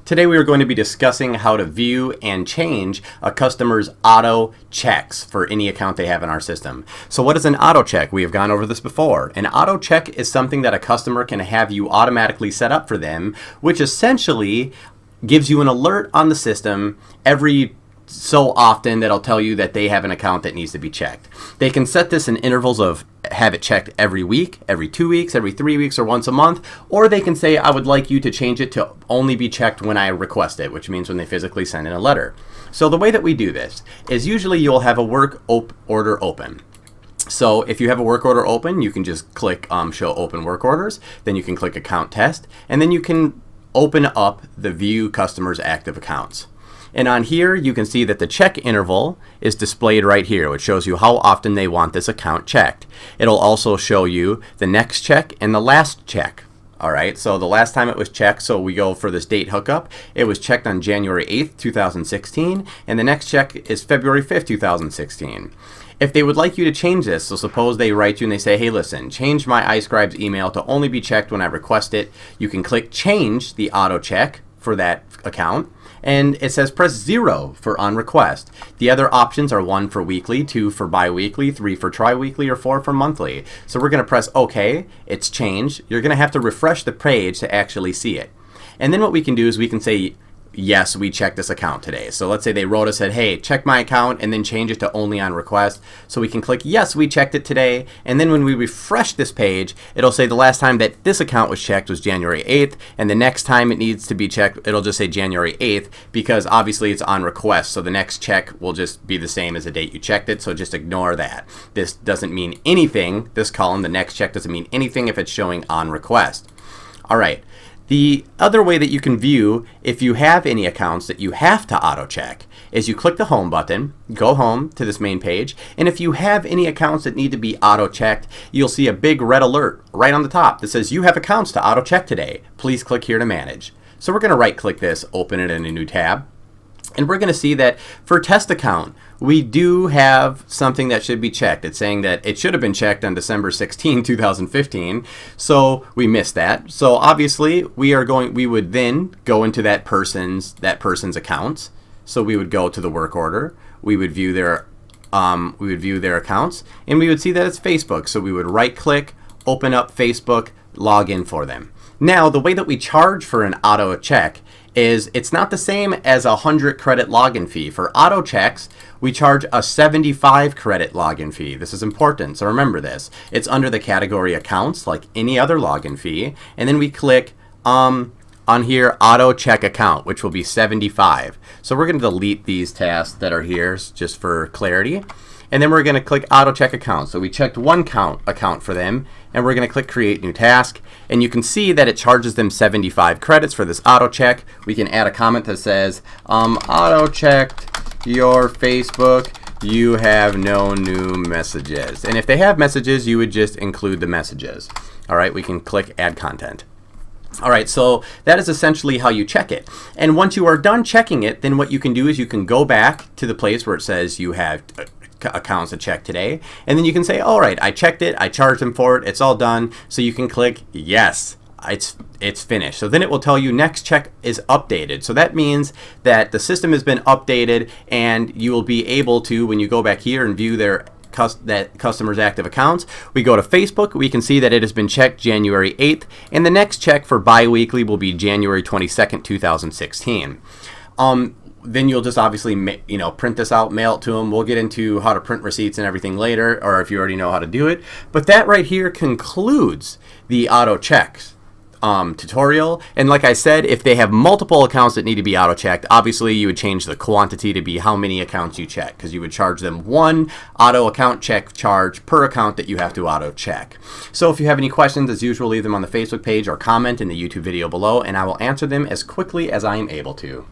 Today we are going to be discussing how to view and change a customer's auto checks for any account they have in our system. So what is an auto check? We have gone over this before. An auto check is something that a customer can have you automatically set up for them, which essentially gives you an alert on the system every so often that'll tell you that they have an account that needs to be checked. They can set this in intervals of have it checked every week, every 2 weeks, every 3 weeks, or once a month, or they can say, I would like you to change it to only be checked when I request it, which means when they physically send in a letter. So the way that we do this is usually you'll have a work order open. So if you have a work order open, you can just click show open work orders, then you can click account test, and then you can open up the view customers active accounts. And on here, you can see that the check interval is displayed right here, which shows you how often they want this account checked. It'll also show you the next check and the last check. All right, so the last time it was checked, so we go for this date hookup, it was checked on January 8th, 2016, and the next check is February 5th, 2016. If they would like you to change this, so suppose they write you and they say, hey, listen, change my iScribes email to only be checked when I request it, you can click change the auto check for that account, and it says press 0 for on request. The other options are 1 for weekly, 2 for bi-weekly, 3 for tri-weekly, or 4 for monthly. So we're going to press OK. It's changed. You're going to have to refresh the page to actually see it. And then what we can do is we can say, yes, we checked this account today. So let's say they wrote us, said, hey, check my account, and then change it to only on request. So we can click, yes, we checked it today. And then when we refresh this page, it'll say the last time that this account was checked was January 8th. And the next time it needs to be checked, it'll just say January 8th because obviously it's on request. So the next check will just be the same as the date you checked it. So just ignore that. This doesn't mean anything. This column, the next check, doesn't mean anything if it's showing on request. All right. The other way that you can view if you have any accounts that you have to auto check is you click the home button, go home to this main page, and if you have any accounts that need to be auto checked, you'll see a big red alert right on the top that says you have accounts to auto check today. Please click here to manage. So we're going to right click this, open it in a new tab. And we're going to see that for test account, we do have something that should be checked. It's saying that it should have been checked on December 16, 2015. So we missed that. So obviously we would then go into that person's accounts. So we would go to the work order. We would view their accounts, and we would see that it's Facebook. So we would right click, open up Facebook, log in for them. Now, the way that we charge for an auto check is it's not the same as a 100 credit login fee. For auto checks, we charge a 75 credit login fee. This is important, so remember this. It's under the category accounts like any other login fee, and then we click on here auto check account, which will be 75. So we're going to delete these tasks that are here just for clarity. And then we're going to click auto check account. So we checked one account for them, and we're going to click create new task. And you can see that it charges them 75 credits for this auto check. We can add a comment that says, auto checked your Facebook, you have no new messages. And if they have messages, you would just include the messages. All right, we can click add content. All right, so that is essentially how you check it. And once you are done checking it, then what you can do is you can go back to the place where it says you have accounts to check today, and then you can say, all right, I checked it, I charged them for it, it's all done. So you can click yes, it's finished. So then it will tell you next check is updated. So that means that the system has been updated, and you will be able to, when you go back here and view that customer's active accounts, we go to Facebook, we can see that it has been checked January 8th, and the next check for bi-weekly will be January 22nd, 2016. Then you'll just obviously print this out, mail it to them. We'll get into how to print receipts and everything later, or if you already know how to do it. But that right here concludes the auto checks tutorial. And like I said, if they have multiple accounts that need to be auto checked, obviously you would change the quantity to be how many accounts you check, because you would charge them one auto account check charge per account that you have to auto check. So if you have any questions, as usual, leave them on the Facebook page or comment in the YouTube video below, and I will answer them as quickly as I am able to.